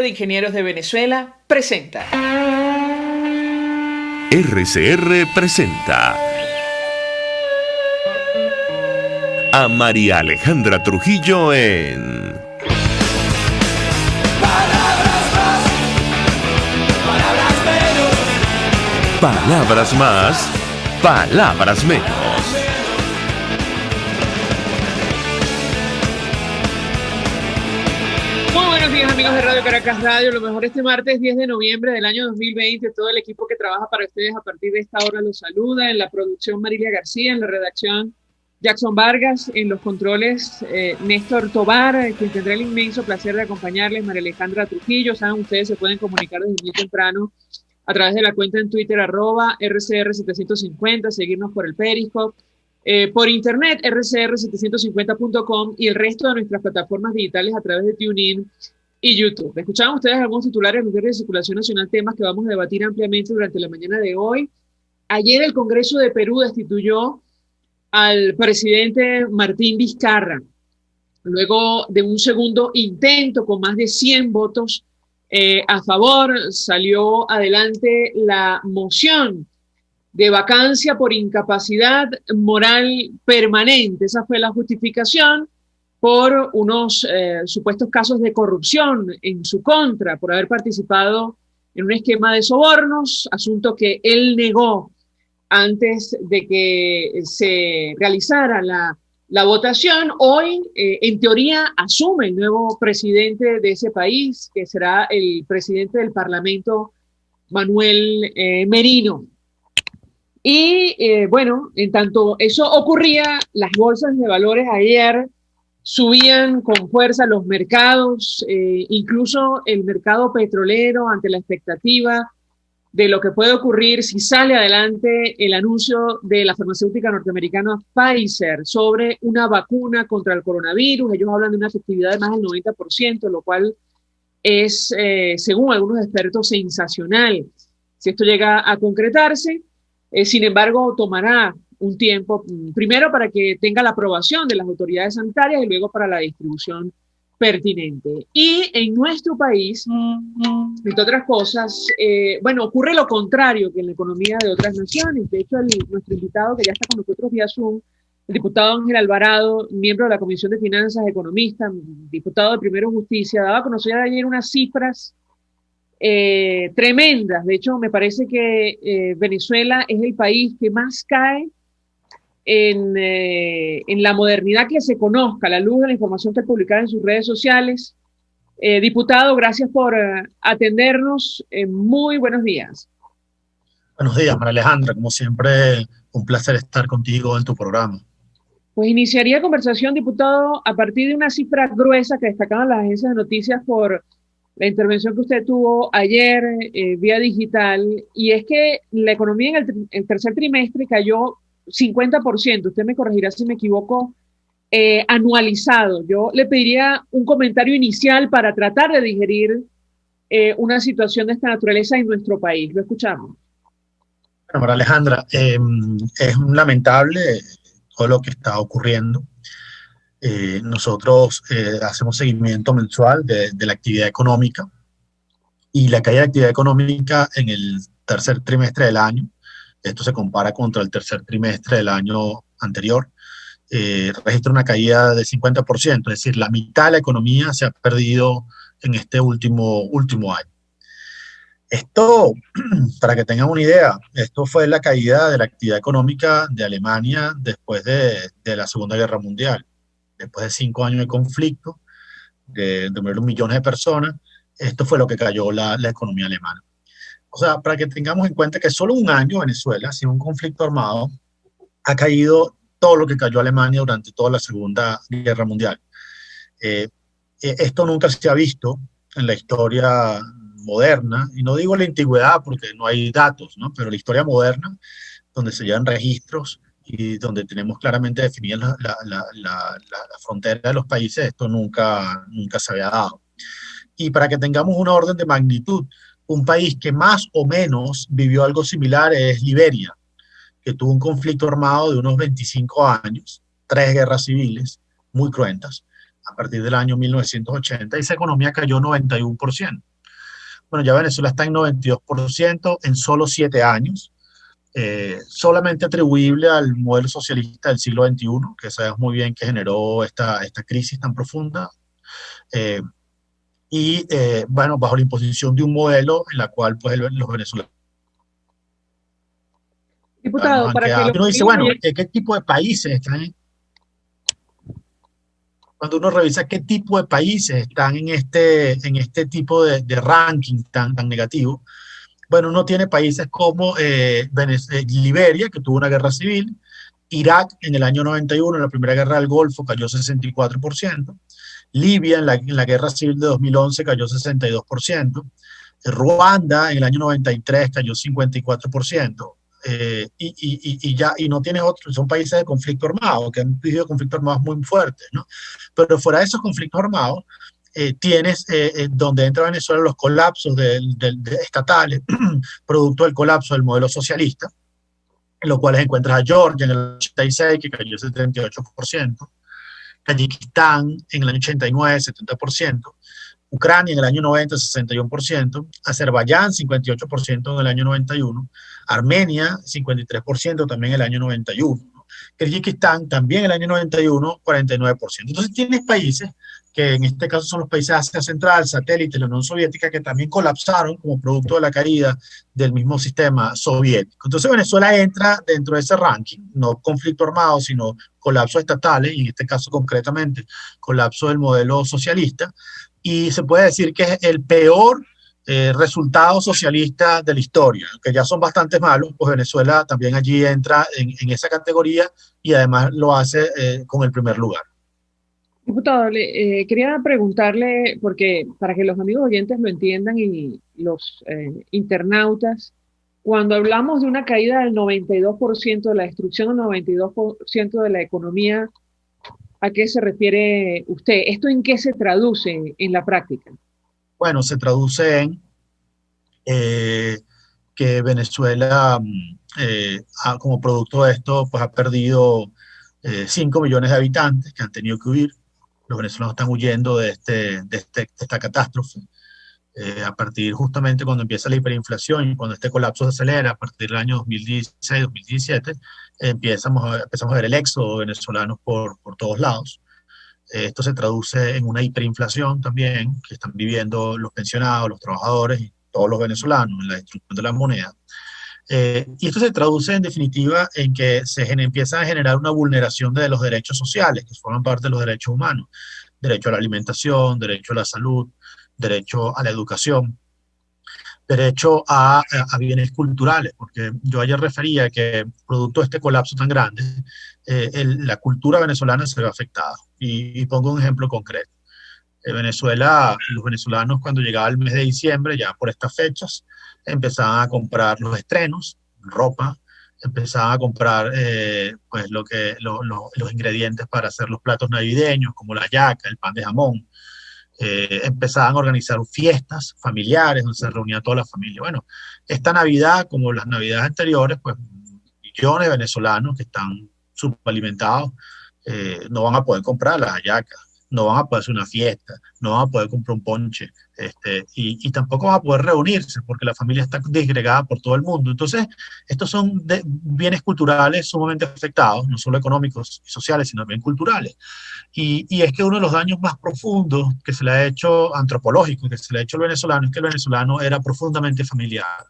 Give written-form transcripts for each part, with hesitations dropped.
de Ingenieros de Venezuela presenta. RCR presenta a María Alejandra Trujillo en Palabras más, palabras menos. Palabras más, palabras menos. Muy buenos días, amigos de Radio Caracas Radio. Lo mejor este martes 10 de noviembre del año 2020. Todo el equipo que trabaja para ustedes a partir de esta hora los saluda. En la producción Marilia García, en la redacción Jackson Vargas, en los controles Néstor Tobar, quien tendrá el inmenso placer de acompañarles, María Alejandra Trujillo. Saben, ustedes se pueden comunicar desde muy temprano a través de la cuenta en Twitter @RCR750, seguirnos por el Periscope, por internet rcr750.com y el resto de nuestras plataformas digitales a través de TuneIn y YouTube. Escuchaban ustedes algunos titulares de los diarios de circulación nacional, temas que vamos a debatir ampliamente durante la mañana de hoy. Ayer el Congreso de Perú destituyó al presidente Martín Vizcarra, luego de un segundo intento con más de 100 votos a favor. Salió adelante la moción de vacancia por incapacidad moral permanente. Esa fue la justificación por unos supuestos casos de corrupción en su contra, por haber participado en un esquema de sobornos, asunto que él negó antes de que se realizara la votación. Hoy, en teoría, asume el nuevo presidente de ese país, que será el presidente del Parlamento, Manuel Merino. Y bueno, en tanto eso ocurría, las bolsas de valores ayer subían con fuerza los mercados, incluso el mercado petrolero, ante la expectativa de lo que puede ocurrir si sale adelante el anuncio de la farmacéutica norteamericana Pfizer sobre una vacuna contra el coronavirus. Ellos hablan de una efectividad de más del 90%, lo cual es, según algunos expertos, sensacional si esto llega a concretarse. Sin embargo, tomará un tiempo, primero para que tenga la aprobación de las autoridades sanitarias y luego para la distribución pertinente. Y en nuestro país, entre otras cosas, bueno, ocurre lo contrario que en la economía de otras naciones. De hecho, nuestro invitado que ya está con nosotros vía Zoom, el diputado Ángel Alvarado, miembro de la Comisión de Finanzas, economista, diputado de Primero Justicia, daba a conocer ayer unas cifras tremendas. De hecho, me parece que Venezuela es el país que más cae en la modernidad que se conozca, a la luz de la información que publicaron en sus redes sociales. Diputado, gracias por atendernos. Muy buenos días. Buenos días, María Alejandra. Como siempre, un placer estar contigo en tu programa. Pues iniciaría conversación, diputado, a partir de una cifra gruesa que destacaban las agencias de noticias por la intervención que usted tuvo ayer vía digital, y es que la economía en el tercer trimestre cayó 50%, usted me corregirá si me equivoco, anualizado. Yo le pediría un comentario inicial para tratar de digerir una situación de esta naturaleza en nuestro país. Lo escuchamos. Bueno, María Alejandra, es lamentable todo lo que está ocurriendo. Nosotros hacemos seguimiento mensual de la actividad económica, y la caída de actividad económica en el tercer trimestre del año, esto se compara contra el tercer trimestre del año anterior, registra una caída de 50%, es decir, la mitad de la economía se ha perdido en este último año. Esto, para que tengan una idea, esto fue la caída de la actividad económica de Alemania después de la Segunda Guerra Mundial. Después de 5 años de conflicto, de millones de personas, esto fue lo que cayó la economía alemana. O sea, para que tengamos en cuenta que solo un año Venezuela, sin un conflicto armado, ha caído todo lo que cayó Alemania durante toda la Segunda Guerra Mundial. Esto nunca se ha visto en la historia moderna, y no digo la antigüedad porque no hay datos, ¿no? Pero la historia moderna, donde se llevan registros y donde tenemos claramente definida la frontera de los países, esto nunca se había dado. Y para que tengamos una orden de magnitud, un país que más o menos vivió algo similar es Liberia, que tuvo un conflicto armado de unos 25 años, 3 guerras civiles muy cruentas, a partir del año 1980, y esa economía cayó 91%. Bueno, ya Venezuela está en 92% en solo 7 años, solamente atribuible al modelo socialista del siglo XXI, que sabemos muy bien que generó esta crisis tan profunda. Bueno, bajo la imposición de un modelo en la cual pues, los venezolanos Diputado, han para que quedado. los Uno dice, amigos bueno, oyentes, ¿qué tipo de países están en? Cuando uno revisa qué tipo de países están en este tipo de ranking tan negativo, bueno, uno tiene países como Liberia, que tuvo una guerra civil, Irak en el año 91, en la primera guerra del Golfo, cayó 64%, Libia en la guerra civil de 2011 cayó 62%, Ruanda en el año 93 cayó 54%, y no tienes otros, son países de conflicto armado, que han vivido conflictos armados muy fuertes, ¿no? Pero fuera de esos conflictos armados, tienes donde entra Venezuela los colapsos estatales, producto del colapso del modelo socialista, en los cuales encuentras a Georgia en el 86, que cayó 78%, Tayikistán en el año 89, 70%, Ucrania en el año 90, 61%, Azerbaiyán 58% en el año 91, Armenia 53% también en el año 91, Kirguistán también en el año 91, 49%. Entonces tienes países que en este caso son los países de Asia Central, satélites de la Unión Soviética, que también colapsaron como producto de la caída del mismo sistema soviético. Entonces Venezuela entra dentro de ese ranking, no conflicto armado, sino colapsos estatales, y en este caso concretamente colapso del modelo socialista, y se puede decir que es el peor resultado socialista de la historia, que ya son bastante malos, pues Venezuela también allí entra en esa categoría y además lo hace con el primer lugar. diputado, quería preguntarle, porque para que los amigos oyentes lo entiendan y los internautas, cuando hablamos de una caída del 92%, de la destrucción del 92% de la economía, ¿a qué se refiere usted? ¿Esto en qué se traduce en la práctica? Bueno, se traduce en que Venezuela, como producto de esto, pues ha perdido 5 millones de habitantes que han tenido que huir. Los venezolanos están huyendo de esta catástrofe. A partir justamente cuando empieza la hiperinflación y cuando este colapso se acelera, a partir del año 2016, 2017, empezamos a ver el éxodo de venezolanos por todos lados. Esto se traduce en una hiperinflación también que están viviendo los pensionados, los trabajadores y todos los venezolanos en la destrucción de la moneda. Y esto se traduce en definitiva en que empieza a generar una vulneración de los derechos sociales, que forman parte de los derechos humanos. Derecho a la alimentación, derecho a la salud, derecho a la educación, derecho a bienes culturales, porque yo ayer refería que producto de este colapso tan grande, la cultura venezolana se ve afectada. Y pongo un ejemplo concreto. Venezuela, los venezolanos cuando llegaba el mes de diciembre, ya por estas fechas, empezaban a comprar los estrenos, ropa, empezaban a comprar pues los ingredientes para hacer los platos navideños, como la yaca, el pan de jamón. Empezaban a organizar fiestas familiares donde se reunía toda la familia. Bueno, esta Navidad, como las Navidades anteriores, pues millones de venezolanos que están subalimentados no van a poder comprar las hallacas, no van a poder hacer una fiesta, no van a poder comprar un ponche, y tampoco van a poder reunirse porque la familia está disgregada por todo el mundo. Entonces, estos son bienes culturales sumamente afectados, no solo económicos y sociales, sino también culturales. Y es que uno de los daños más profundos que se le ha hecho, antropológico, que se le ha hecho al venezolano, es que el venezolano era profundamente familiar.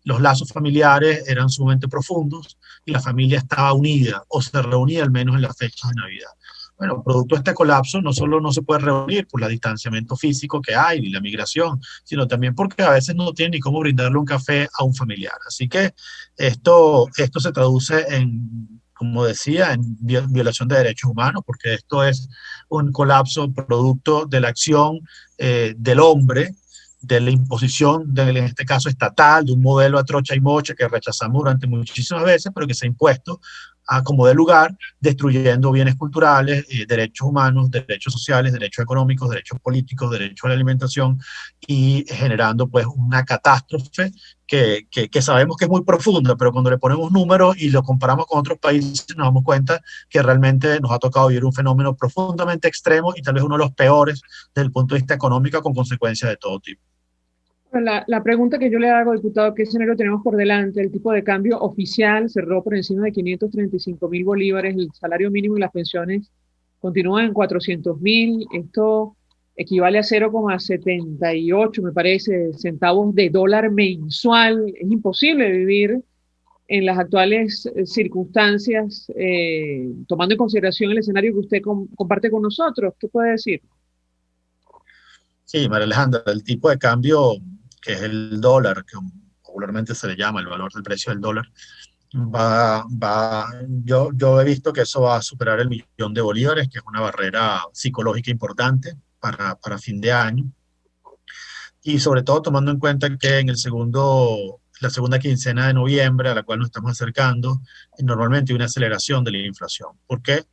Los lazos familiares eran sumamente profundos y la familia estaba unida o se reunía al menos en las fechas de Navidad. Bueno, producto de este colapso, no solo no se puede reunir por el distanciamiento físico que hay y la migración, sino también porque a veces no tienen ni cómo brindarle un café a un familiar. Así que esto se traduce en, como decía, en violación de derechos humanos, porque esto es un colapso producto de la acción del hombre, de la imposición, en este caso estatal, de un modelo a trocha y mocha que rechazamos durante muchísimas veces, pero que se ha impuesto como de lugar, destruyendo bienes culturales, derechos humanos, derechos sociales, derechos económicos, derechos políticos, derecho a la alimentación, y generando pues una catástrofe que sabemos que es muy profunda, pero cuando le ponemos números y lo comparamos con otros países nos damos cuenta que realmente nos ha tocado vivir un fenómeno profundamente extremo y tal vez uno de los peores desde el punto de vista económico, con consecuencias de todo tipo. La pregunta que yo le hago, diputado, ¿qué escenario tenemos por delante? El tipo de cambio oficial cerró por encima de 535.000 bolívares, el salario mínimo y las pensiones continúan en 400.000. Esto equivale a 0,78, me parece, centavos de dólar mensual. Es imposible vivir en las actuales circunstancias, tomando en consideración el escenario que usted comparte con nosotros. ¿Qué puede decir? Sí, María Alejandra, el tipo de cambio, que es el dólar, que popularmente se le llama el valor del precio del dólar, yo he visto que eso va a superar el 1.000.000 de bolívares, que es una barrera psicológica importante para fin de año. Y sobre todo tomando en cuenta que en la segunda quincena de noviembre, a la cual nos estamos acercando, normalmente hay una aceleración de la inflación. ¿Por qué?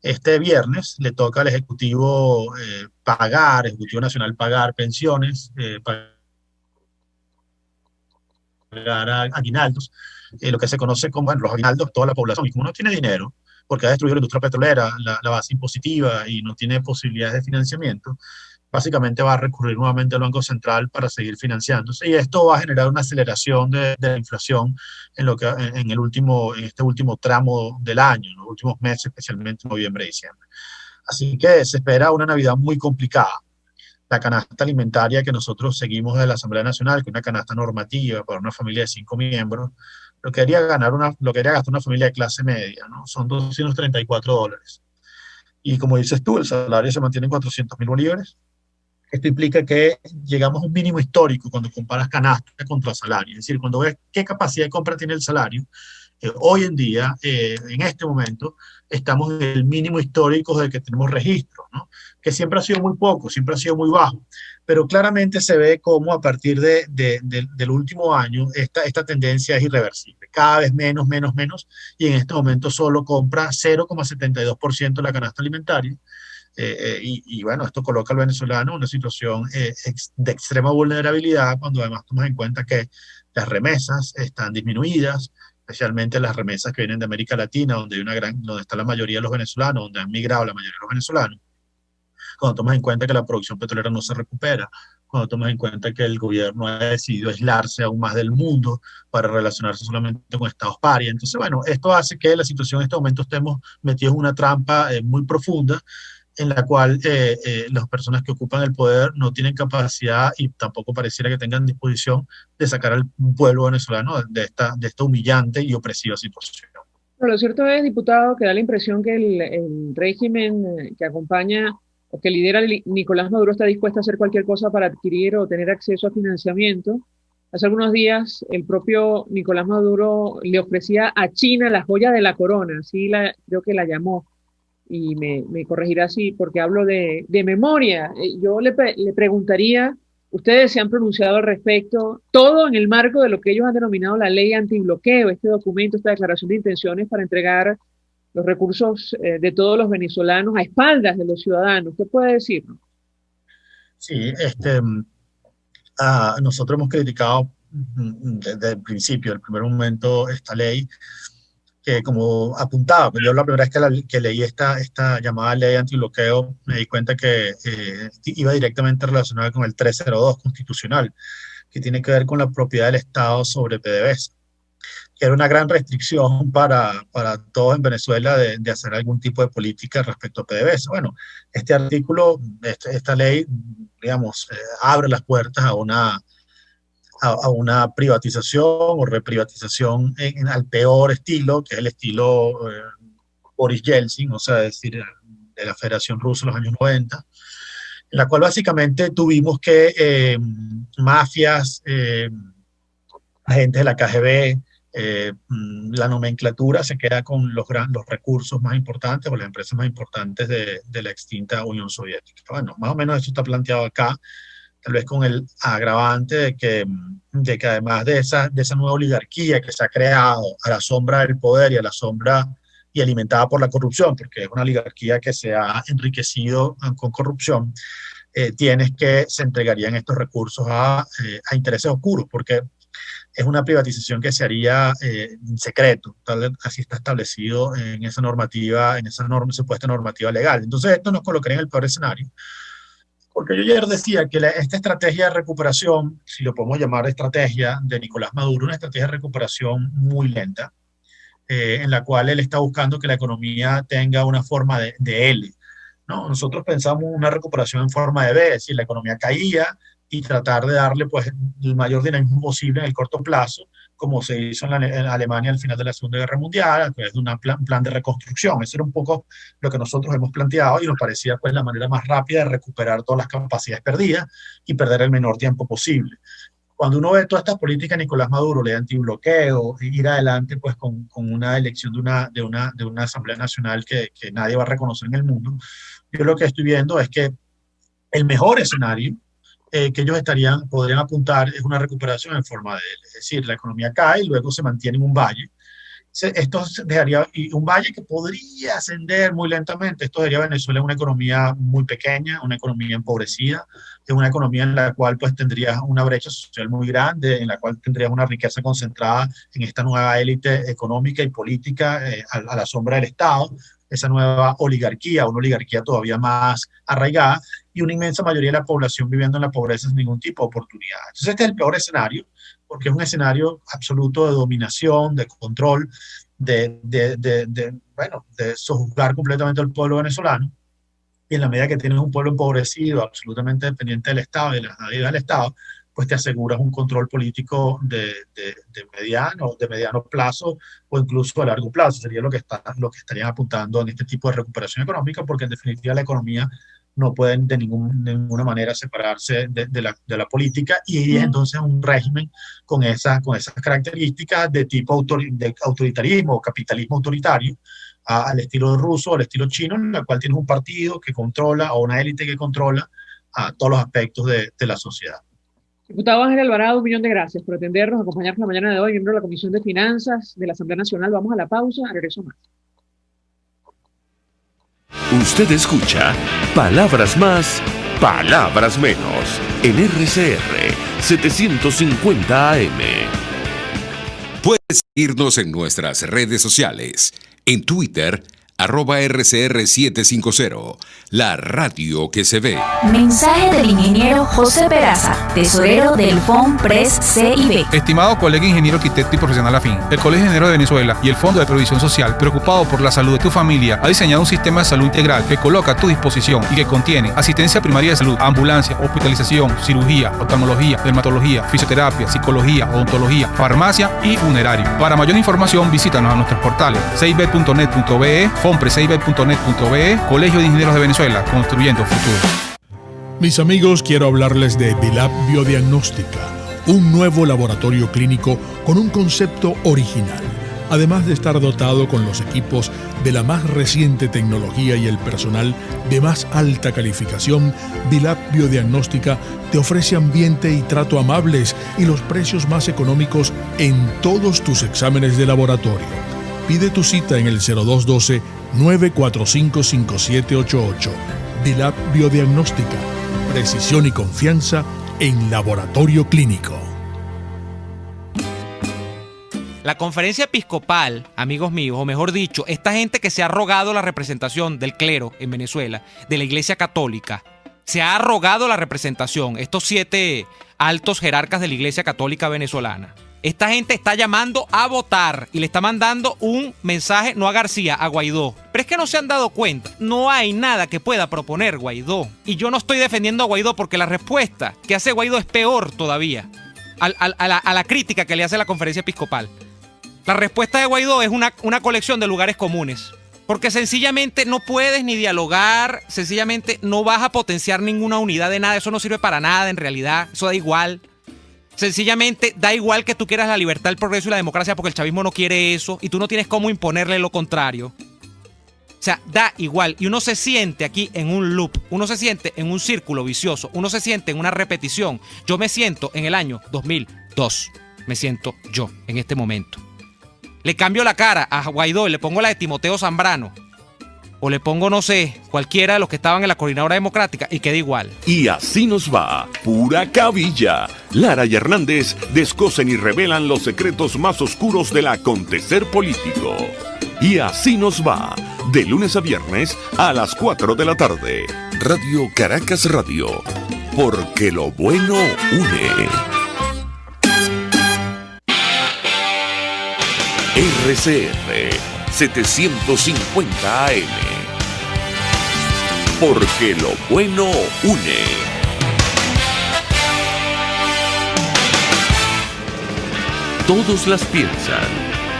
Este viernes le toca al Ejecutivo Nacional pagar pensiones, pagar aguinaldos, lo que se conoce como, bueno, los aguinaldos, toda la población. Y como no tiene dinero, porque ha destruido la industria petrolera, la base impositiva y no tiene posibilidades de financiamiento, básicamente va a recurrir nuevamente al Banco Central para seguir financiándose. Y esto va a generar una aceleración de la inflación en este último tramo del año, en los últimos meses, especialmente noviembre y diciembre. Así que se espera una Navidad muy complicada. La canasta alimentaria que nosotros seguimos de la Asamblea Nacional, que es una canasta normativa para una familia de 5 miembros, lo que quería gastar una familia de clase media, ¿no? Son $234. Y como dices tú, el salario se mantiene en 400.000 bolívares. Esto implica que llegamos a un mínimo histórico cuando comparas canasta contra salario. Es decir, cuando ves qué capacidad de compra tiene el salario, hoy en día, en este momento, estamos en el mínimo histórico del que tenemos registro, ¿no? Que siempre ha sido muy poco, siempre ha sido muy bajo, pero claramente se ve cómo a partir del último año esta tendencia es irreversible, cada vez menos, menos, menos, y en este momento solo compra 0,72% de la canasta alimentaria. Y bueno, esto coloca al venezolano en una situación de extrema vulnerabilidad cuando además tomas en cuenta que las remesas están disminuidas, especialmente las remesas que vienen de América Latina, donde está la mayoría de los venezolanos, donde han migrado la mayoría de los venezolanos. Cuando tomas en cuenta que la producción petrolera no se recupera, cuando tomas en cuenta que el gobierno ha decidido aislarse aún más del mundo para relacionarse solamente con estados paria. Entonces, bueno, esto hace que la situación en este momento estemos metidos en una trampa muy profunda, en la cual las personas que ocupan el poder no tienen capacidad y tampoco pareciera que tengan disposición de sacar al pueblo venezolano de esta humillante y opresiva situación. Pero lo cierto es, diputado, que da la impresión que el régimen que acompaña o que lidera Nicolás Maduro está dispuesto a hacer cualquier cosa para adquirir o tener acceso a financiamiento. Hace algunos días el propio Nicolás Maduro le ofrecía a China la joya de la corona, así creo que la llamó, y me corregirá así porque hablo de memoria. Yo le preguntaría, ustedes se han pronunciado al respecto, todo en el marco de lo que ellos han denominado la ley antibloqueo, este documento, esta declaración de intenciones para entregar los recursos de todos los venezolanos a espaldas de los ciudadanos. ¿Qué puede decirnos? Sí, nosotros hemos criticado desde el principio, el primer momento, esta ley, que como apuntaba, pero yo la primera vez que leí esta llamada ley antibloqueo, me di cuenta que iba directamente relacionada con el 302 constitucional, que tiene que ver con la propiedad del Estado sobre PDVSA, que era una gran restricción para todos en Venezuela de hacer algún tipo de política respecto a PDVSA. Bueno, este artículo, esta ley, digamos, abre las puertas a una privatización o reprivatización al peor estilo, que es el estilo Boris Yeltsin, o sea, es decir, de la Federación Rusa en los años 90, en la cual básicamente tuvimos que mafias, agentes de la KGB, la nomenclatura se queda con los recursos más importantes o las empresas más importantes de la extinta Unión Soviética. Bueno, más o menos eso está planteado acá, tal vez con el agravante de que además de esa nueva oligarquía que se ha creado a la sombra del poder y a la sombra y alimentada por la corrupción, porque es una oligarquía que se ha enriquecido con corrupción, tienes que se entregarían estos recursos a intereses oscuros, porque es una privatización que se haría en secreto, así está establecido en esa normativa, en esa supuesta normativa legal. Entonces esto nos colocaría en el peor escenario, Porque yo ayer decía que esta estrategia de recuperación, si lo podemos llamar estrategia de Nicolás Maduro, una estrategia de recuperación muy lenta, en la cual él está buscando que la economía tenga una forma de L, ¿no? Nosotros pensamos una recuperación en forma de B, es decir, la economía caía y tratar de darle pues, el mayor dinamismo posible en el corto plazo, como se hizo en Alemania al final de la Segunda Guerra Mundial, a través de un plan de reconstrucción. Eso era un poco lo que nosotros hemos planteado y nos parecía pues, la manera más rápida de recuperar todas las capacidades perdidas y perder el menor tiempo posible. Cuando uno ve todas estas políticas de Nicolás Maduro, de antibloqueo, ir adelante pues, con una elección de una Asamblea Nacional que nadie va a reconocer en el mundo, yo lo que estoy viendo es que el mejor escenario que ellos podrían apuntar es una recuperación en forma de L. Es decir, la economía cae y luego se mantiene en un valle. Esto dejaría un valle que podría ascender muy lentamente. Esto dejaría a Venezuela una economía muy pequeña, una economía empobrecida, una economía en la cual pues tendrías una brecha social muy grande, en la cual tendrías una riqueza concentrada en esta nueva élite económica y política a la sombra del Estado, esa nueva oligarquía, una oligarquía todavía más arraigada, y una inmensa mayoría de la población viviendo en la pobreza sin ningún tipo de oportunidad. Entonces este es el peor escenario, porque es un escenario absoluto de dominación, de control, de sojuzgar completamente al pueblo venezolano, y en la medida que tienes un pueblo empobrecido, absolutamente dependiente del Estado y de las ayudas del Estado, pues te aseguras un control político de mediano plazo o incluso a largo plazo. Sería lo que estarían apuntando en este tipo de recuperación económica, porque en definitiva la economía no puede de ninguna manera separarse de la política, y iría entonces a un régimen con esas características de tipo de autoritarismo o capitalismo autoritario, al estilo ruso, al estilo chino, en el cual tienes un partido que controla o una élite que controla a todos los aspectos de la sociedad. Diputado Ángel Alvarado, 1.000.000 de gracias por atendernos, acompañarnos la mañana de hoy, miembro de la Comisión de Finanzas de la Asamblea Nacional. Vamos a la pausa, regreso más. Usted escucha Palabras Más, Palabras Menos en RCR 750 AM. Puedes seguirnos en nuestras redes sociales. En Twitter, @RCR750, la radio que se ve. Mensaje del ingeniero José Peraza, tesorero del FONPRES CIB. Estimado colega ingeniero arquitecto y profesional afín, el Colegio de Ingenieros de Venezuela y el Fondo de Previsión Social, preocupado por la salud de tu familia, ha diseñado un sistema de salud integral que coloca a tu disposición y que contiene asistencia primaria de salud, ambulancia, hospitalización, cirugía, oftalmología, dermatología, fisioterapia, psicología, odontología, farmacia y funerario. Para mayor información, visítanos a nuestros portales cib.net.be, fonpresib.net.be, Colegio de Ingenieros de Venezuela, construyendo futuro. Mis amigos, quiero hablarles de Vilap Biodiagnóstica, un nuevo laboratorio clínico con un concepto original. Además de estar dotado con los equipos de la más reciente tecnología y el personal de más alta calificación, Vilap Biodiagnóstica te ofrece ambiente y trato amables y los precios más económicos en todos tus exámenes de laboratorio. Pide tu cita en el 0212-945-5788. Vilap Biodiagnóstica. Precisión y confianza en laboratorio clínico. La conferencia episcopal, amigos míos, o mejor dicho, esta gente que se ha arrogado la representación del clero en Venezuela, de la Iglesia Católica, se ha arrogado la representación, estos 7 altos jerarcas de la Iglesia Católica venezolana. Esta gente está llamando a votar y le está mandando un mensaje, no a García, a Guaidó. Pero es que no se han dado cuenta, no hay nada que pueda proponer Guaidó. Y yo no estoy defendiendo a Guaidó porque la respuesta que hace Guaidó es peor todavía a la crítica que le hace la conferencia episcopal. La respuesta de Guaidó es una colección de lugares comunes. Porque sencillamente no puedes ni dialogar, sencillamente no vas a potenciar ninguna unidad de nada, eso no sirve para nada en realidad, eso da igual. Sencillamente da igual que tú quieras la libertad, el progreso y la democracia porque el chavismo no quiere eso y tú no tienes cómo imponerle lo contrario. O sea, da igual y uno se siente aquí en un loop, uno se siente en un círculo vicioso, uno se siente en una repetición. Yo me siento en el año 2002, me siento yo en este momento. Le cambio la cara a Guaidó y le pongo la de Timoteo Zambrano. O le pongo, no sé, cualquiera de los que estaban en la Coordinadora Democrática y queda igual. Y así nos va, pura cabilla. Lara y Hernández descosen y revelan los secretos más oscuros del acontecer político. Y así nos va, de lunes a viernes a las 4 de la tarde. Radio Caracas Radio, porque lo bueno une. RCR 750 AM, porque lo bueno une. Todos las piensan,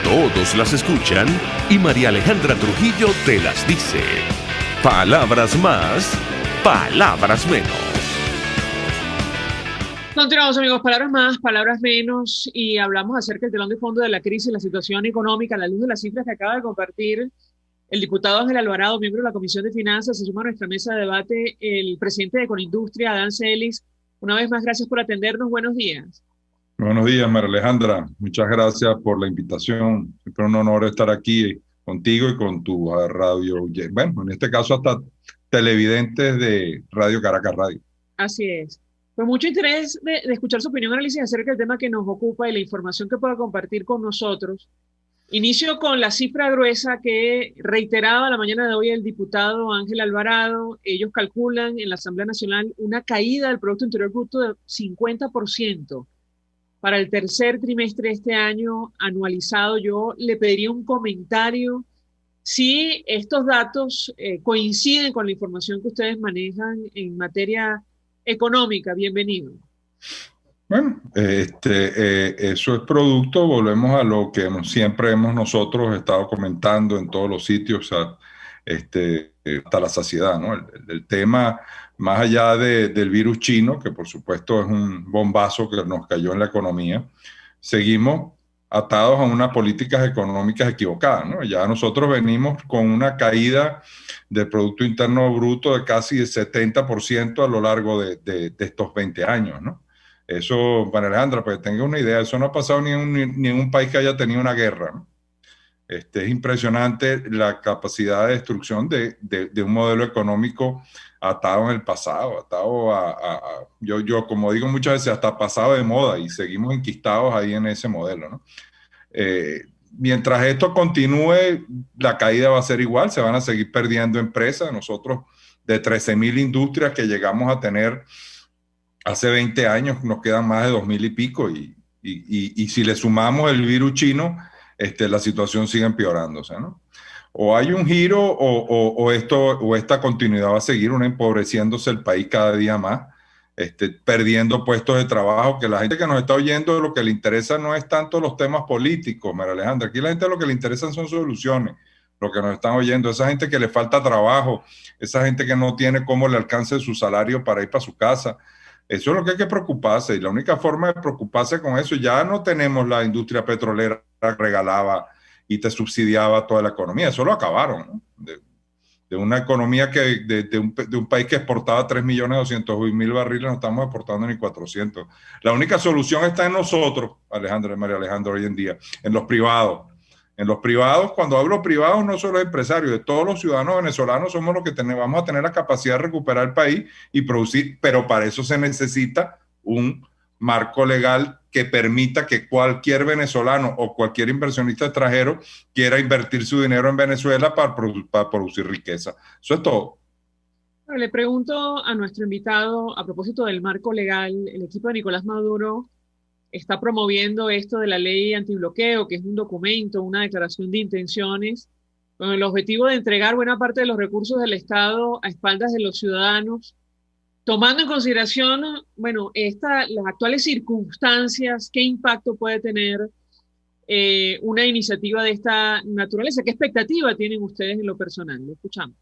todos las escuchan y María Alejandra Trujillo te las dice. Palabras más, palabras menos. Continuamos, amigos, palabras más, palabras menos, y hablamos acerca del telón de fondo de la crisis, la situación económica, a la luz de las cifras que acaba de compartir el diputado Ángel Alvarado, miembro de la Comisión de Finanzas. Se suma a nuestra mesa de debate el presidente de Econindustria, Adán Celis. Una vez más, gracias por atendernos. Buenos días. Buenos días, María Alejandra. Muchas gracias por la invitación. Siempre un honor estar aquí contigo y con tu radio. Bueno, en este caso hasta televidentes de Radio Caracas Radio. Así es. Pues mucho interés de escuchar su opinión, análisis acerca del tema que nos ocupa y la información que pueda compartir con nosotros. Inicio con la cifra gruesa que reiteraba la mañana de hoy el diputado Ángel Alvarado. Ellos calculan en la Asamblea Nacional una caída del Producto Interior Bruto de 50%. Para el tercer trimestre de este año anualizado. Yo le pediría un comentario si estos datos coinciden con la información que ustedes manejan en materia económica. Bienvenido. Bueno, eso es producto, volvemos a lo que siempre hemos nosotros estado comentando en todos los sitios, hasta la saciedad, ¿no? El tema, más allá del virus chino, que por supuesto es un bombazo que nos cayó en la economía, seguimos atados a unas políticas económicas equivocadas, ¿no? Ya nosotros venimos con una caída del Producto Interno Bruto de casi el 70% a lo largo de estos 20 años, ¿no? Eso, María Alejandra, para que tenga una idea, eso no ha pasado ni en un país que haya tenido una guerra, ¿no? Es impresionante la capacidad de destrucción de un modelo económico atado en el pasado, atado yo como digo muchas veces, hasta pasado de moda, y seguimos enquistados ahí en ese modelo, ¿no? Mientras esto continúe, la caída va a ser igual, se van a seguir perdiendo empresas. Nosotros, de 13.000 industrias que llegamos a tener hace 20 años, nos quedan más de 2.000 y pico, y si le sumamos el virus chino, la situación sigue empeorándose, ¿no? O hay un giro o esta continuidad va a seguir, empobreciéndose el país cada día más, perdiendo puestos de trabajo, que la gente que nos está oyendo lo que le interesa no es tanto los temas políticos, María Alejandra. Aquí la gente lo que le interesan son soluciones, lo que nos están oyendo, esa gente que le falta trabajo, esa gente que no tiene cómo le alcance su salario para ir para su casa. Eso es lo que hay que preocuparse, y la única forma de preocuparse con eso, ya no tenemos la industria petrolera que regalaba y te subsidiaba toda la economía, eso lo acabaron, ¿no? De una economía de un país que exportaba 3.200.000 barriles, no estamos exportando ni 400. La única solución está en nosotros, Alejandra y María Alejandra, hoy en día, en los privados. En los privados, cuando hablo privados, no solo empresarios, de todos los ciudadanos venezolanos somos los que vamos a tener la capacidad de recuperar el país y producir, pero para eso se necesita un marco legal que permita que cualquier venezolano o cualquier inversionista extranjero quiera invertir su dinero en Venezuela para producir riqueza. Eso es todo. Le pregunto a nuestro invitado, a propósito del marco legal, el equipo de Nicolás Maduro está promoviendo esto de la ley antibloqueo, que es un documento, una declaración de intenciones, con el objetivo de entregar buena parte de los recursos del Estado a espaldas de los ciudadanos, tomando en consideración, bueno, las actuales circunstancias. ¿Qué impacto puede tener una iniciativa de esta naturaleza? ¿Qué expectativa tienen ustedes en lo personal? Lo escuchamos.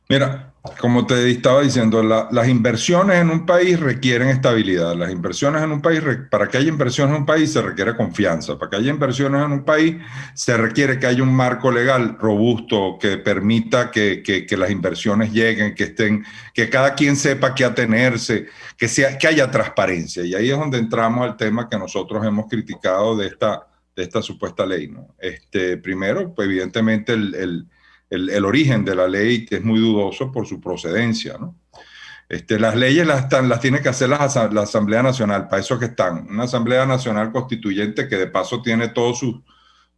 Mira, como te estaba diciendo, las inversiones en un país requieren estabilidad. Las inversiones en un país, para que haya inversiones en un país se requiere confianza. Para que haya inversiones en un país se requiere que haya un marco legal robusto que permita que las inversiones lleguen, que cada quien sepa qué atenerse, que haya transparencia. Y ahí es donde entramos al tema que nosotros hemos criticado de esta supuesta ley, ¿no? Primero, pues evidentemente el origen de la ley es muy dudoso por su procedencia, ¿no? Las leyes las tiene que hacer la Asamblea Nacional, para eso que están. Una Asamblea Nacional Constituyente que de paso tiene todos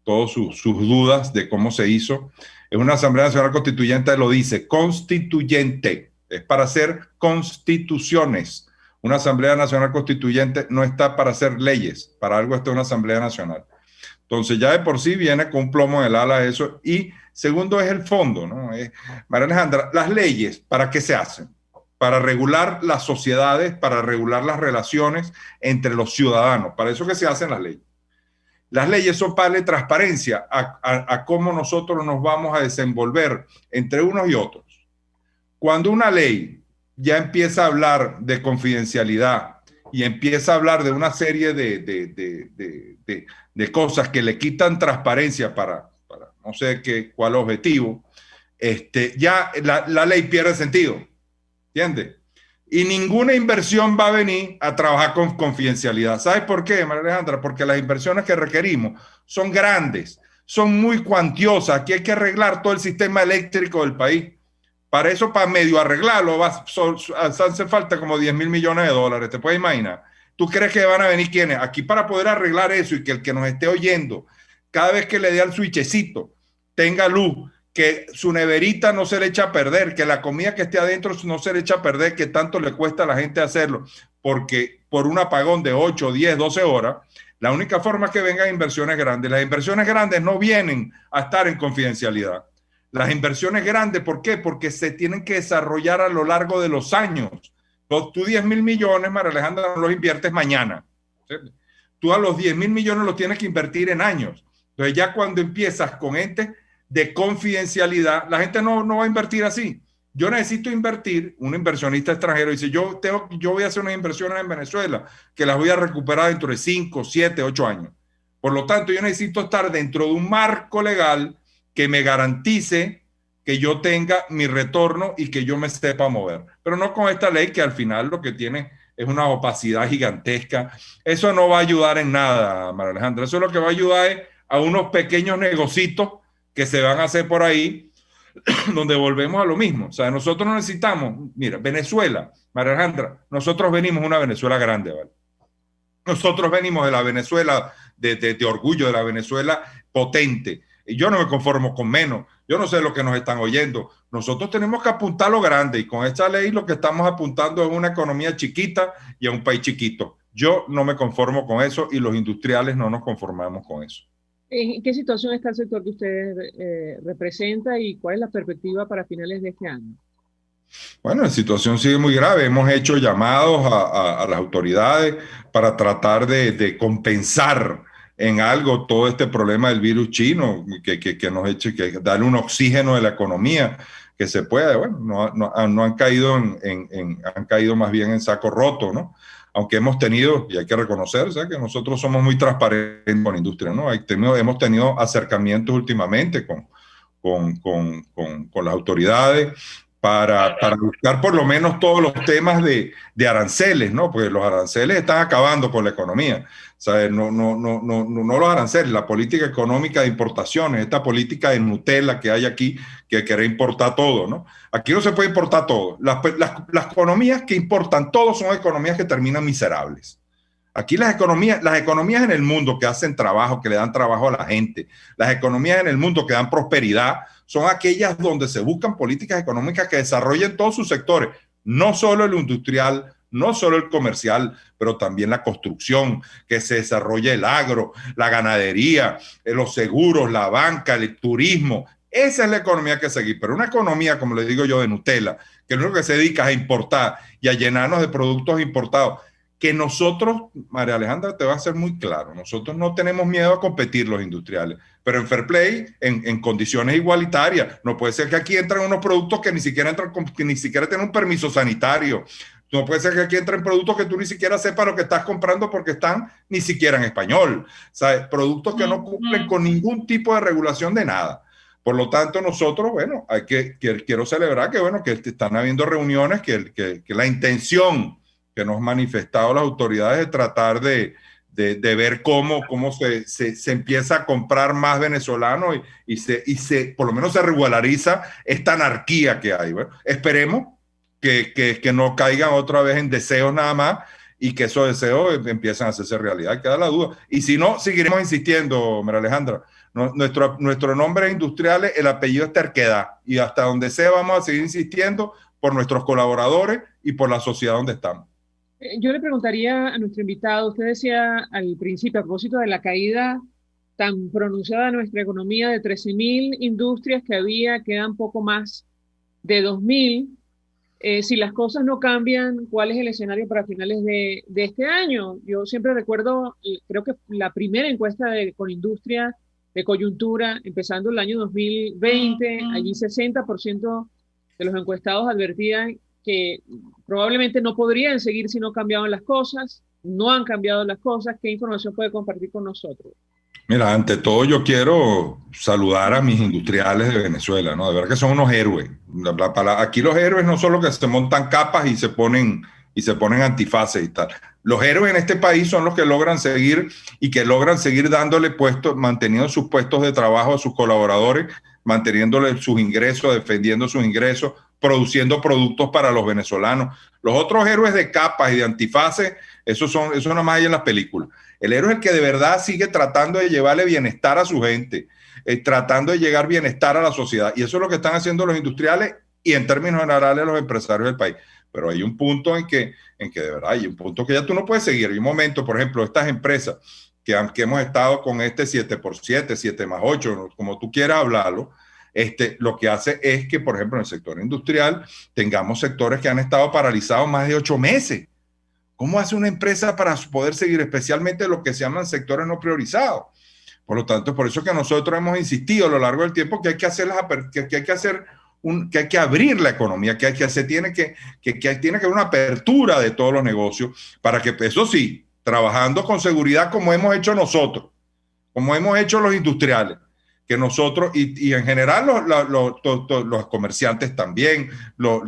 todas sus dudas de cómo se hizo. Es una Asamblea Nacional Constituyente, lo dice, constituyente, es para hacer constituciones. Una Asamblea Nacional Constituyente no está para hacer leyes, para algo está una Asamblea Nacional. Entonces ya de por sí viene con un plomo en el ala eso. Y segundo es el fondo, ¿no? María Alejandra, las leyes, ¿para qué se hacen? Para regular las sociedades, para regular las relaciones entre los ciudadanos. Para eso que se hacen las leyes. Las leyes son para darle transparencia a cómo nosotros nos vamos a desenvolver entre unos y otros. Cuando una ley ya empieza a hablar de confidencialidad y empieza a hablar de una serie de cosas que le quitan transparencia para no sé cuál objetivo, ya la ley pierde sentido, ¿entiendes? Y ninguna inversión va a venir a trabajar con confidencialidad. ¿Sabes por qué, María Alejandra? Porque las inversiones que requerimos son grandes, son muy cuantiosas. Aquí hay que arreglar todo el sistema eléctrico del país. Para eso, para medio arreglarlo, hace falta como 10.000 millones de dólares. ¿Te puedes imaginar? ¿Tú crees que van a venir quiénes? Aquí para poder arreglar eso y que el que nos esté oyendo, cada vez que le dé al switchecito, tenga luz, que su neverita no se le echa a perder, que la comida que esté adentro no se le echa a perder, que tanto le cuesta a la gente hacerlo, porque por un apagón de 8, 10, 12 horas, la única forma es que vengan inversiones grandes. Las inversiones grandes no vienen a estar en confidencialidad. Las inversiones grandes, ¿por qué? Porque se tienen que desarrollar a lo largo de los años. Tú 10.000 millones, María Alejandra, no los inviertes mañana. ¿Sí? Tú a los 10.000 millones los tienes que invertir en años. Entonces ya cuando empiezas con entes de confidencialidad, la gente no va a invertir así. Yo necesito invertir, un inversionista extranjero dice, yo voy a hacer unas inversiones en Venezuela que las voy a recuperar dentro de 5, 7, 8 años. Por lo tanto, yo necesito estar dentro de un marco legal que me garantice que yo tenga mi retorno y que yo me sepa mover. Pero no con esta ley que al final lo que tiene es una opacidad gigantesca. Eso no va a ayudar en nada, María Alejandra. Eso lo que va a ayudar es a unos pequeños negocitos que se van a hacer por ahí, donde volvemos a lo mismo. O sea, nosotros no necesitamos, mira, Venezuela, María Alejandra, nosotros venimos de una Venezuela grande, ¿vale? Nosotros venimos de la Venezuela de orgullo, de la Venezuela potente. Y yo no me conformo con menos. Yo no sé lo que nos están oyendo. Nosotros tenemos que apuntar a lo grande y con esta ley lo que estamos apuntando es una economía chiquita y a un país chiquito. Yo no me conformo con eso y los industriales no nos conformamos con eso. ¿En qué situación está el sector que usted representa y cuál es la perspectiva para finales de este año? Bueno, la situación sigue muy grave. Hemos hecho llamados a las autoridades para tratar de compensar en algo todo este problema del virus chino, que nos eche, que darle un oxígeno de la economía que se pueda. Bueno, no han caído han caído más bien en saco roto, ¿no? Aunque hemos tenido, y hay que reconocer, ¿sabes?, que nosotros somos muy transparentes con la industria, ¿no? Hemos tenido acercamientos últimamente con las autoridades para buscar por lo menos todos los temas de aranceles, ¿no? Porque los aranceles están acabando con la economía. ¿Sabes? No los aranceles, la política económica de importaciones, esta política de Nutella que hay aquí, que quiere importar todo, ¿no? Aquí no se puede importar todo. Las economías que importan todo son economías que terminan miserables. Aquí las economías en el mundo que hacen trabajo, que le dan trabajo a la gente, las economías en el mundo que dan prosperidad, son aquellas donde se buscan políticas económicas que desarrollen todos sus sectores, no solo el industrial, no solo el comercial, pero también la construcción, que se desarrolle el agro, la ganadería, los seguros, la banca, el turismo. Esa es la economía que seguir. Pero una economía, como le digo yo, de Nutella, que lo único que se dedica es a importar y a llenarnos de productos importados, que nosotros, María Alejandra, te va a ser muy claro, nosotros no tenemos miedo a competir los industriales, pero en fair play, en condiciones igualitarias. No puede ser que aquí entren unos productos que ni siquiera tienen un permiso sanitario. No puede ser que aquí entren productos que tú ni siquiera sepas lo que estás comprando porque están ni siquiera en español. ¿Sabes? Productos que no cumplen con ningún tipo de regulación de nada. Por lo tanto, nosotros, bueno, quiero celebrar que, bueno, que están habiendo reuniones, que la intención que nos han manifestado las autoridades es tratar de ver cómo se empieza a comprar más venezolanos y por lo menos se regulariza esta anarquía que hay. Bueno, esperemos que no caigan otra vez en deseos nada más y que esos deseos empiezan a hacerse realidad. Queda la duda. Y si no, seguiremos insistiendo, María Alejandra. Nuestro nombre es Industriales, el apellido es Terquedad. Y hasta donde sea vamos a seguir insistiendo por nuestros colaboradores y por la sociedad donde estamos. Yo le preguntaría a nuestro invitado, usted decía al principio, a propósito de la caída tan pronunciada de nuestra economía, de 13.000 industrias que había, quedan poco más de 2.000. Si las cosas no cambian, ¿cuál es el escenario para finales de este año? Yo siempre recuerdo, creo que la primera encuesta de Conindustria de coyuntura, empezando el año 2020, allí 60% de los encuestados advertían que probablemente no podrían seguir si no cambiaban las cosas. No han cambiado las cosas. ¿Qué información puede compartir con nosotros? Mira, ante todo yo quiero saludar a mis industriales de Venezuela, ¿no? De verdad que son unos héroes. Aquí los héroes no son los que se montan capas y se ponen antifaces y tal. Los héroes en este país son los que logran seguir dándole puestos, manteniendo sus puestos de trabajo a sus colaboradores, manteniéndole sus ingresos, defendiendo sus ingresos, produciendo productos para los venezolanos. Los otros héroes de capas y de antifaces, eso nada más hay en las películas. El héroe es el que de verdad sigue tratando de llevarle bienestar a su gente, tratando de llegar bienestar a la sociedad. Y eso es lo que están haciendo los industriales y en términos generales los empresarios del país. Pero hay un punto en que de verdad hay un punto que ya tú no puedes seguir. Hay un momento, por ejemplo, estas empresas que hemos estado con este 7x7, 7+8, como tú quieras hablarlo, lo que hace es que, por ejemplo, en el sector industrial tengamos sectores que han estado paralizados más de 8 meses. ¿Cómo hace una empresa para poder seguir, especialmente lo que se llaman sectores no priorizados? Por lo tanto, por eso que nosotros hemos insistido a lo largo del tiempo que hay que hacer que hay que abrir la economía, que tiene que haber una apertura de todos los negocios para que, eso sí, trabajando con seguridad como hemos hecho nosotros, como hemos hecho los industriales, que nosotros, y en general los comerciantes también,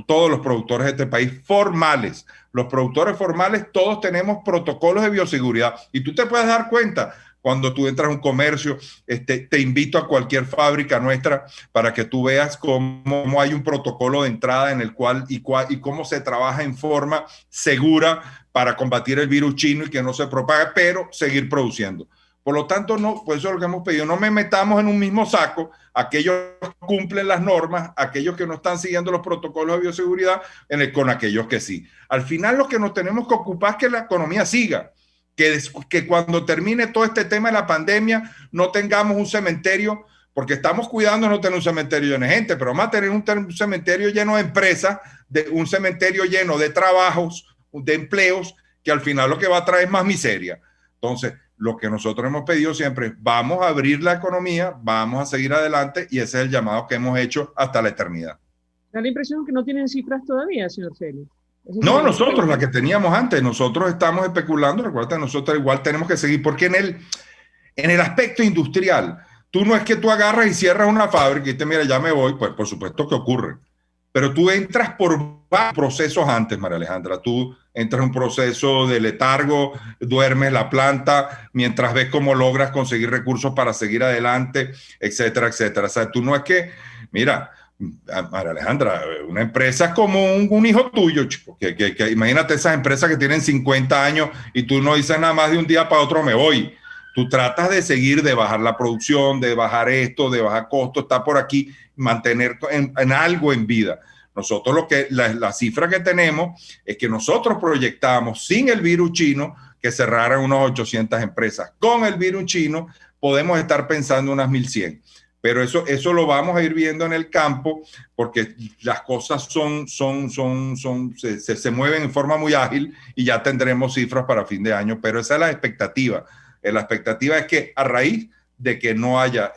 todos los productores de este país formales, los productores formales, todos tenemos protocolos de bioseguridad. Y tú te puedes dar cuenta cuando tú entras a un comercio, te invito a cualquier fábrica nuestra para que tú veas cómo hay un protocolo de entrada en el cual y cómo se trabaja en forma segura para combatir el virus chino y que no se propague, pero seguir produciendo. Por lo tanto, por eso es lo que hemos pedido, no me metamos en un mismo saco aquellos que cumplen las normas, aquellos que no están siguiendo los protocolos de bioseguridad, con aquellos que sí. Al final lo que nos tenemos que ocupar es que la economía siga, que cuando termine todo este tema de la pandemia no tengamos un cementerio, porque estamos cuidando no tener un cementerio lleno de gente, pero vamos a tener un cementerio lleno de empresas, un cementerio lleno de trabajos, de empleos, que al final lo que va a traer es más miseria. Entonces, lo que nosotros hemos pedido siempre es, vamos a abrir la economía, vamos a seguir adelante, y ese es el llamado que hemos hecho hasta la eternidad. Da la impresión que no tienen cifras todavía, señor Celis. No, nosotros, la que teníamos antes, nosotros estamos especulando, recuerda, nosotros igual tenemos que seguir, porque en el aspecto industrial, tú no es que tú agarras y cierras una fábrica y te mira, ya me voy, pues por supuesto que ocurre, pero tú entras por varios procesos antes, María Alejandra, tú entras en un proceso de letargo, duermes la planta, mientras ves cómo logras conseguir recursos para seguir adelante, etcétera, etcétera. O sea, tú no es que, mira, María Alejandra, una empresa es como un hijo tuyo, chico, que imagínate esas empresas que tienen 50 años y tú no dices nada más de un día para otro me voy. Tú tratas de seguir, de bajar la producción, de bajar esto, de bajar costos, está por aquí, mantener en algo en vida. Nosotros la cifra que tenemos es que nosotros proyectamos sin el virus chino que cerraran unas 800 empresas. Con el virus chino podemos estar pensando unas 1.100. Pero eso lo vamos a ir viendo en el campo porque las cosas se mueven en forma muy ágil y ya tendremos cifras para fin de año. Pero esa es la expectativa. La expectativa es que a raíz de que no haya,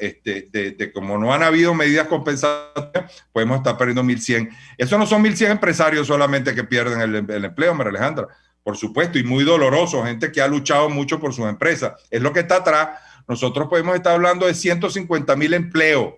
como no han habido medidas compensatorias, podemos estar perdiendo 1.100. Eso no son 1.100 empresarios solamente que pierden el empleo, María Alejandra. Por supuesto, y muy doloroso, gente que ha luchado mucho por sus empresas. Es lo que está atrás. Nosotros podemos estar hablando de 150.000 empleos.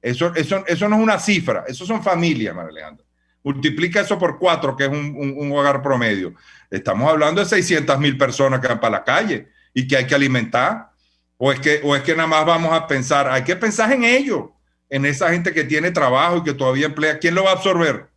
Eso no es una cifra, eso son familias, María Alejandra. Multiplica eso por 4, que es un hogar promedio. Estamos hablando de 600.000 personas que van para la calle y que hay que alimentar. O es que nada más vamos a pensar, hay que pensar en ellos, en esa gente que tiene trabajo y que todavía emplea. ¿Quién lo va a absorber?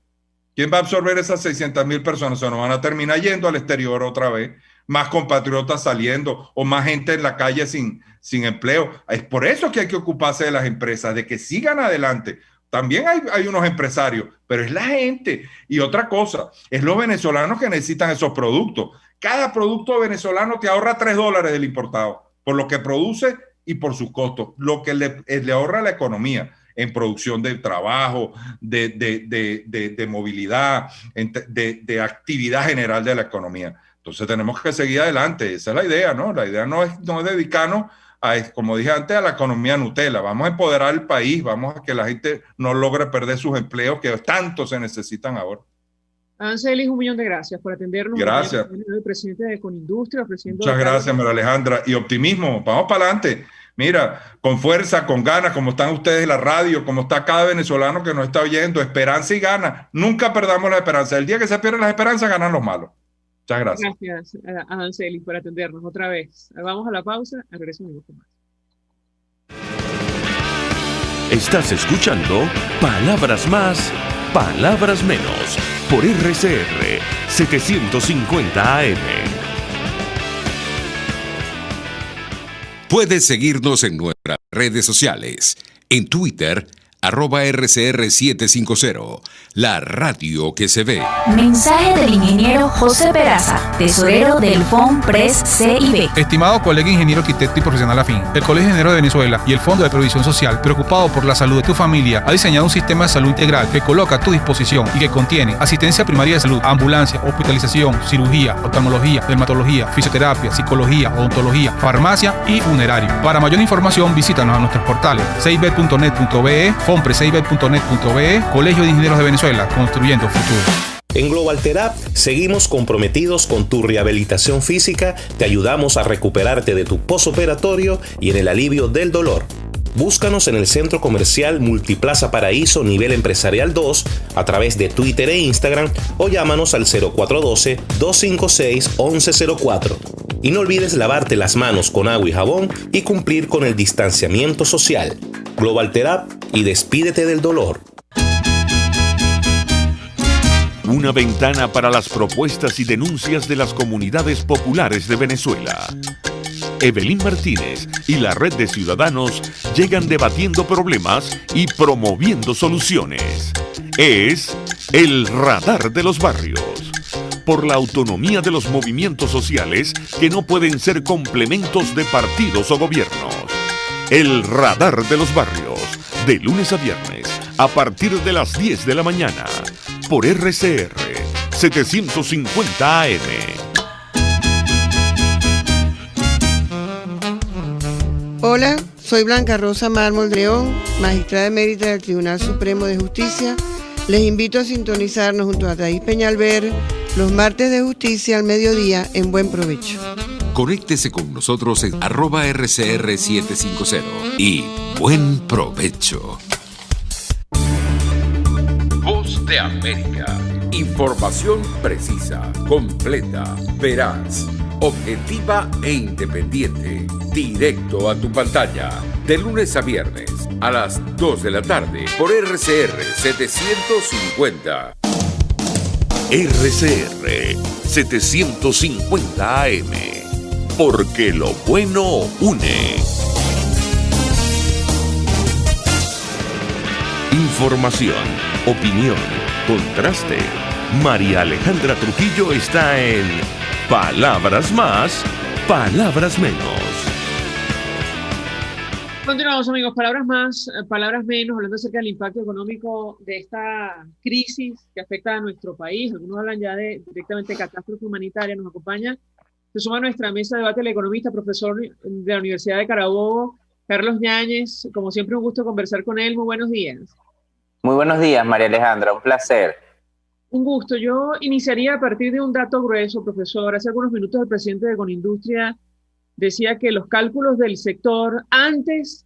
¿Quién va a absorber esas 600.000 personas? Se nos van a terminar yendo al exterior otra vez, más compatriotas saliendo o más gente en la calle sin empleo. Es por eso que hay que ocuparse de las empresas, de que sigan adelante. También hay unos empresarios, pero es la gente. Y otra cosa, es los venezolanos que necesitan esos productos. Cada producto venezolano te ahorra $3 del importado, por lo que produce y por sus costos, lo que le ahorra a la economía en producción de trabajo, de movilidad, de actividad general de la economía. Entonces tenemos que seguir adelante, esa es la idea, ¿no? La idea no es dedicarnos como dije antes, a la economía Nutella. Vamos a empoderar el país, vamos a que la gente no logre perder sus empleos que tanto se necesitan ahora. Adán Celis, 1.000.000 de gracias por atendernos. Gracias. El presidente de Conindustria, Muchas gracias, María Alejandra. Y optimismo, vamos para adelante. Mira, con fuerza, con ganas, como están ustedes en la radio, como está cada venezolano que nos está oyendo, esperanza y ganas. Nunca perdamos la esperanza. El día que se pierden las esperanzas, ganan los malos. Muchas gracias. Gracias, Adán Celis, por atendernos otra vez. Vamos a la pausa, regresamos con más. Estás escuchando Palabras Más, Palabras Menos, por RCR 750 AM. Puedes seguirnos en nuestras redes sociales. En Twitter, @RCR750, la radio que se ve. Mensaje del ingeniero José Peraza, tesorero del FOMPRES CIB. Estimado colega ingeniero arquitecto y profesional afín, el Colegio de Ingenieros de Venezuela y el Fondo de Previsión Social, preocupado por la salud de tu familia, ha diseñado un sistema de salud integral que coloca a tu disposición y que contiene asistencia primaria de salud, ambulancia, hospitalización, cirugía, oftalmología, dermatología, fisioterapia, psicología, odontología, farmacia y funerario. Para mayor información, visítanos a nuestros portales cib.net.be, FOMPRESCIB.net.be, Colegio de Ingenieros de Venezuela, construyendo futuro. En Global Therapy seguimos comprometidos con tu rehabilitación física, te ayudamos a recuperarte de tu posoperatorio y en el alivio del dolor. Búscanos en el Centro Comercial Multiplaza Paraíso Nivel Empresarial 2 a través de Twitter e Instagram o llámanos al 0412-256-1104. Y no olvides lavarte las manos con agua y jabón y cumplir con el distanciamiento social. Global Therapy y despídete del dolor. Una ventana para las propuestas y denuncias de las comunidades populares de Venezuela. Evelyn Martínez y la Red de Ciudadanos llegan debatiendo problemas y promoviendo soluciones. Es el Radar de los Barrios. Por la autonomía de los movimientos sociales que no pueden ser complementos de partidos o gobiernos. El Radar de los Barrios, de lunes a viernes, a partir de las 10 de la mañana, por RCR 750 AM. Hola, soy Blanca Rosa Mármol León, magistrada emérita del Tribunal Supremo de Justicia. Les invito a sintonizarnos junto a Thais Peñalver los martes de justicia al mediodía en Buen Provecho. Conéctese con nosotros en @RCR750 y buen provecho. Voz de América. Información precisa, completa, veraz, objetiva e independiente. Directo a tu pantalla. De lunes a viernes a las 2 de la tarde por RCR 750. RCR 750 AM. Porque lo bueno une. Información, opinión, contraste. María Alejandra Trujillo está en Palabras Más, Palabras Menos. Continuamos, amigos. Palabras más, palabras menos, hablando acerca del impacto económico de esta crisis que afecta a nuestro país. Algunos hablan ya directamente de catástrofe humanitaria. Nos acompaña, se suma a nuestra mesa de debate el economista, profesor de la Universidad de Carabobo, Carlos Ñáñez. Como siempre, un gusto conversar con él. Muy buenos días. Muy buenos días, María Alejandra. Un placer. Un gusto. Yo iniciaría a partir de un dato grueso, profesor. Hace algunos minutos el presidente de Conindustria decía que los cálculos del sector antes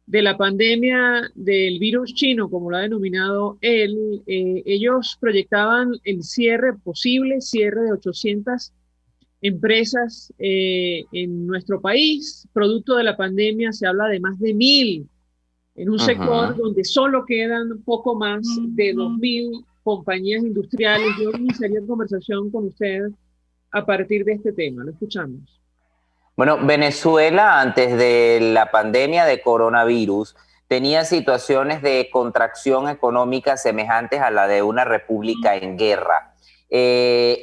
de la pandemia del virus chino, como lo ha denominado él, ellos proyectaban el posible cierre de 800 empresas en nuestro país. Producto de la pandemia se habla de más de 1.000 en un sector donde solo quedan poco más de 2.000 compañías industriales. Yo iniciaría conversación con usted a partir de este tema. Lo escuchamos. Bueno, Venezuela antes de la pandemia de coronavirus tenía situaciones de contracción económica semejantes a la de una república en guerra.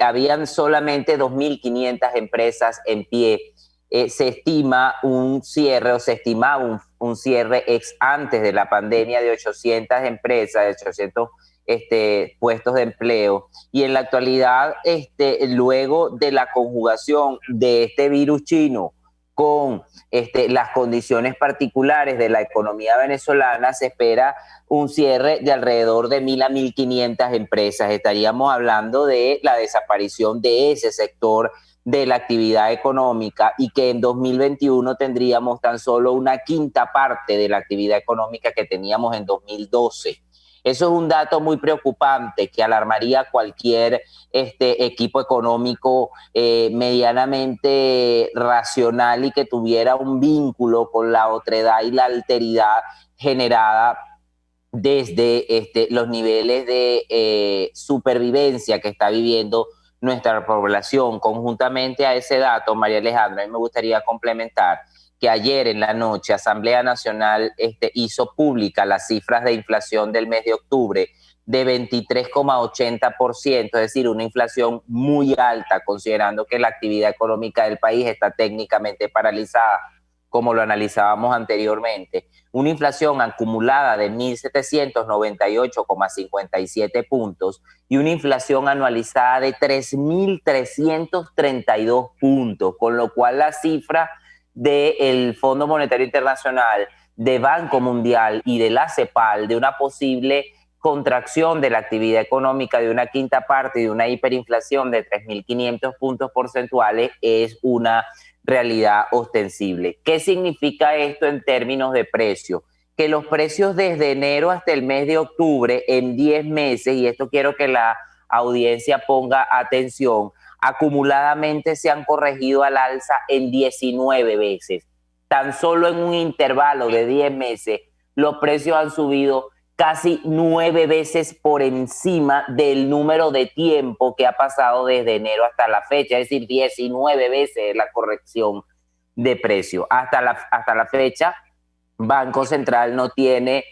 Habían solamente 2.500 empresas en pie. Se estima un cierre, o se estimaba un cierre ex antes de la pandemia de 800 empresas, de 800 puestos de empleo. Y en la actualidad, luego de la conjugación de este virus chino con las condiciones particulares de la economía venezolana, se espera un cierre de alrededor de 1.000 a 1.500 empresas. Estaríamos hablando de la desaparición de ese sector de la actividad económica, y que en 2021 tendríamos tan solo una quinta parte de la actividad económica que teníamos en 2012. Eso es un dato muy preocupante que alarmaría a cualquier equipo económico medianamente racional y que tuviera un vínculo con la otredad y la alteridad generada desde los niveles de supervivencia que está viviendo nuestra población. Conjuntamente a ese dato, María Alejandra, a mí me gustaría complementar que ayer en la noche Asamblea Nacional hizo pública las cifras de inflación del mes de octubre de 23,80%, es decir, una inflación muy alta, considerando que la actividad económica del país está técnicamente paralizada, como lo analizábamos anteriormente. Una inflación acumulada de 1.798,57 puntos y una inflación anualizada de 3.332 puntos, con lo cual la cifra del Fondo Monetario Internacional, de Banco Mundial y de la CEPAL de una posible contracción de la actividad económica de una quinta parte y de una hiperinflación de 3.500 puntos porcentuales es una realidad ostensible. ¿Qué significa esto en términos de precio? Que los precios desde enero hasta el mes de octubre, en 10 meses, y esto quiero que la audiencia ponga atención, acumuladamente se han corregido al alza en 19 veces. Tan solo en un intervalo de 10 meses, los precios han subido casi 9 veces por encima del número de tiempo que ha pasado desde enero hasta la fecha, es decir, 19 veces la corrección de precio. Hasta la fecha, Banco Central no tiene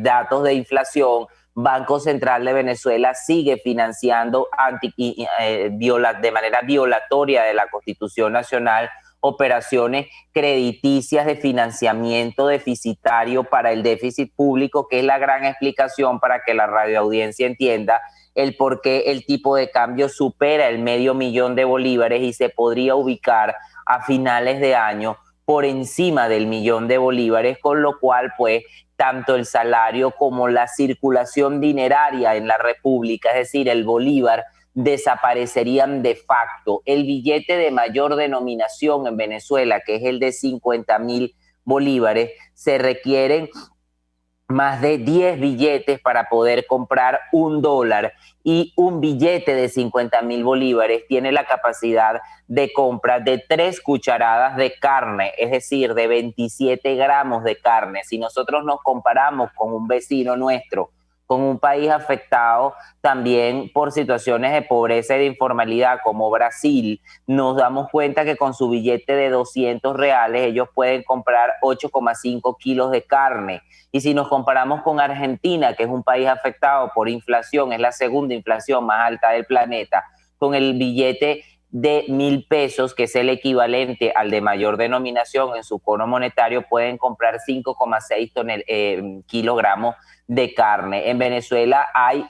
datos de inflación. Banco Central de Venezuela sigue financiando de manera violatoria de la Constitución Nacional operaciones crediticias de financiamiento deficitario para el déficit público, que es la gran explicación para que la radioaudiencia entienda el por qué el tipo de cambio supera el $500,000 de bolívares y se podría ubicar a finales de año por encima del $1,000,000 de bolívares, con lo cual pues tanto el salario como la circulación dineraria en la República, es decir, el bolívar, desaparecerían de facto. El billete de mayor denominación en Venezuela, que es el de 50.000 bolívares, se requieren más de 10 billetes para poder comprar $1, y un billete de 50.000 bolívares tiene la capacidad de compra de 3 cucharadas de carne, es decir, de 27 gramos de carne. Si nosotros nos comparamos con un vecino nuestro, con un país afectado también por situaciones de pobreza y de informalidad como Brasil, nos damos cuenta que con su billete de 200 reales ellos pueden comprar 8,5 kilos de carne. Y si nos comparamos con Argentina, que es un país afectado por inflación, es la segunda inflación más alta del planeta, con el billete de 1.000 pesos, que es el equivalente al de mayor denominación en su cono monetario, pueden comprar 5,6 kilogramos de carne. En Venezuela hay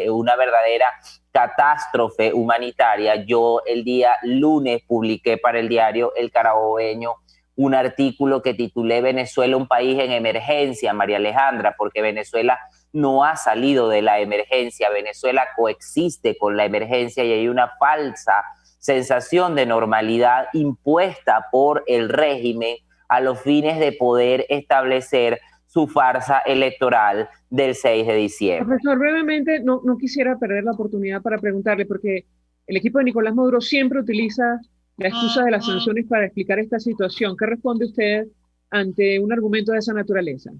una verdadera catástrofe humanitaria. Yo el día lunes publiqué para el diario El Carabobeño un artículo que titulé Venezuela, un país en emergencia, María Alejandra, porque Venezuela no ha salido de la emergencia. Venezuela coexiste con la emergencia y hay una falsa sensación de normalidad impuesta por el régimen a los fines de poder establecer su farsa electoral del 6 de diciembre. Profesor, brevemente, no quisiera perder la oportunidad para preguntarle, porque el equipo de Nicolás Maduro siempre utiliza la excusa de las sanciones para explicar esta situación. ¿Qué responde usted ante un argumento de esa naturaleza?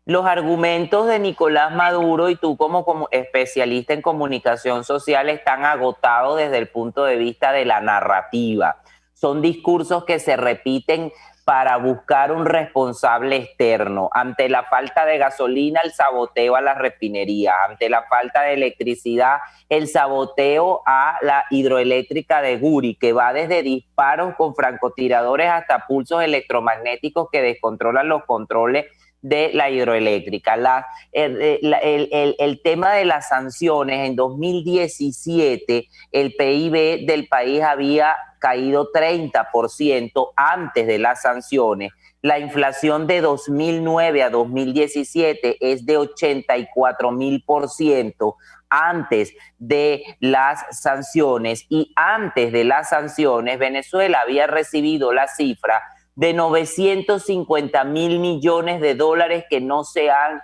los argumentos de Nicolás Maduro y tú como especialista en comunicación social están agotados desde el punto de vista de la narrativa. Son discursos que se repiten para buscar un responsable externo. Ante la falta de gasolina, el saboteo a las refinerías. Ante la falta de electricidad, el saboteo a la hidroeléctrica de Guri, que va desde disparos con francotiradores hasta pulsos electromagnéticos que descontrolan los controles de la hidroeléctrica. El tema de las sanciones, en 2017 el PIB del país había caído 30% antes de las sanciones. La inflación de 2009 a 2017 es de 84.000% antes de las sanciones, y antes de las sanciones Venezuela había recibido la cifra de 950.000 millones de dólares que no se han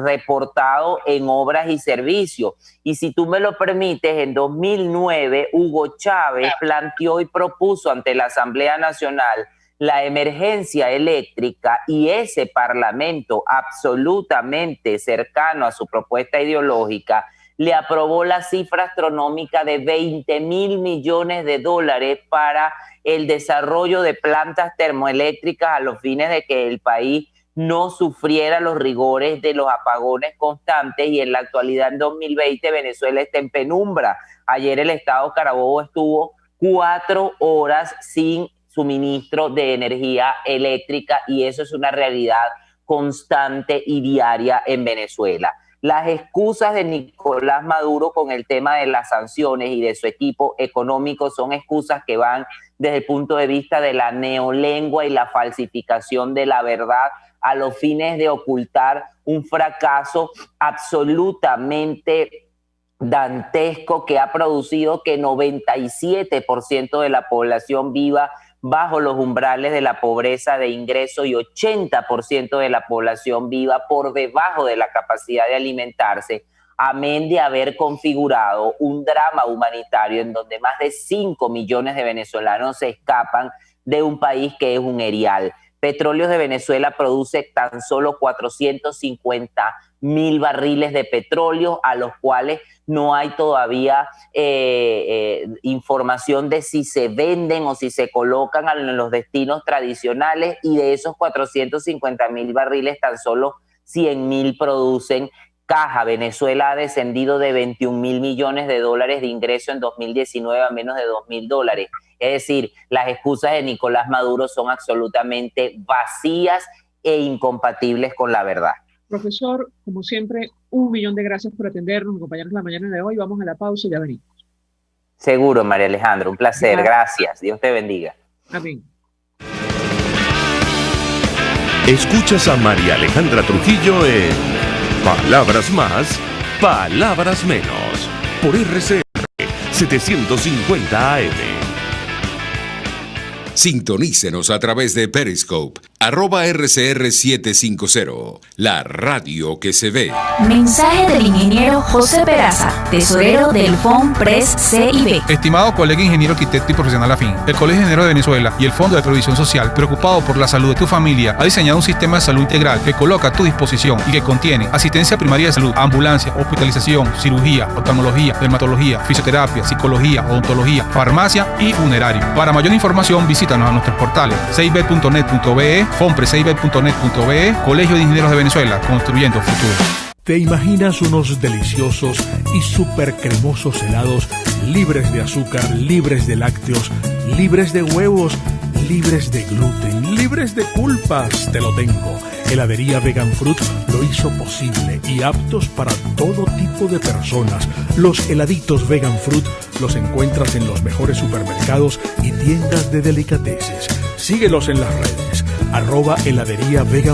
reportado en obras y servicios. Y si tú me lo permites, en 2009 Hugo Chávez planteó y propuso ante la Asamblea Nacional la emergencia eléctrica, y ese parlamento, absolutamente cercano a su propuesta ideológica, le aprobó la cifra astronómica de 20.000 millones de dólares para el desarrollo de plantas termoeléctricas a los fines de que el país no sufriera los rigores de los apagones constantes. Y en la actualidad, en 2020, Venezuela está en penumbra. Ayer el estado Carabobo estuvo 4 horas sin suministro de energía eléctrica, y eso es una realidad constante y diaria en Venezuela. Las excusas de Nicolás Maduro con el tema de las sanciones y de su equipo económico son excusas que van desde el punto de vista de la neolengua y la falsificación de la verdad, a los fines de ocultar un fracaso absolutamente dantesco que ha producido que 97% de la población viva bajo los umbrales de la pobreza de ingreso y 80% de la población viva por debajo de la capacidad de alimentarse, amén de haber configurado un drama humanitario en donde más de 5 millones de venezolanos se escapan de un país que es un erial. Petróleos de Venezuela produce tan solo 450.000 barriles de petróleo, a los cuales no hay todavía información de si se venden o si se colocan en los destinos tradicionales, y de esos 450.000 barriles tan solo 100.000 producen caja. Venezuela ha descendido de 21.000 millones de dólares de ingreso en 2019 a menos de 2.000 dólares. Es decir, las excusas de Nicolás Maduro son absolutamente vacías e incompatibles con la verdad. Profesor, como siempre, 1.000.000 de gracias por atendernos, acompañarnos la mañana de hoy. Vamos a la pausa y ya venimos. Seguro, María Alejandra, un placer. Gracias. Dios te bendiga. Amén. Escuchas a María Alejandra Trujillo en Palabras Más, Palabras Menos, por RCR 750 AM. Sintonícenos a través de Periscope, @RCR750, la radio que se ve. Mensaje del ingeniero José Peraza, tesorero del FONPRES CIB. Estimado colega ingeniero, arquitecto y profesional afín, el Colegio de Ingenieros de Venezuela y el Fondo de Previsión Social, preocupado por la salud de tu familia, ha diseñado un sistema de salud integral que coloca a tu disposición y que contiene asistencia primaria de salud, ambulancia, hospitalización, cirugía, oftalmología, dermatología, fisioterapia, psicología, odontología, farmacia y funerario. Para mayor información, visítanos a nuestros portales cib.net.be, fonprescib.net.be, Colegio de Ingenieros de Venezuela, construyendo futuro. ¿Te imaginas unos deliciosos y súper cremosos helados libres de azúcar, libres de lácteos, libres de huevos, libres de gluten, libres de culpas? Te lo tengo. Heladería Vegan Fruit lo hizo posible y aptos para todo tipo de personas. Los heladitos Vegan Fruit los encuentras en los mejores supermercados y tiendas de delicateces. Síguelos en las redes, @heladería Vegan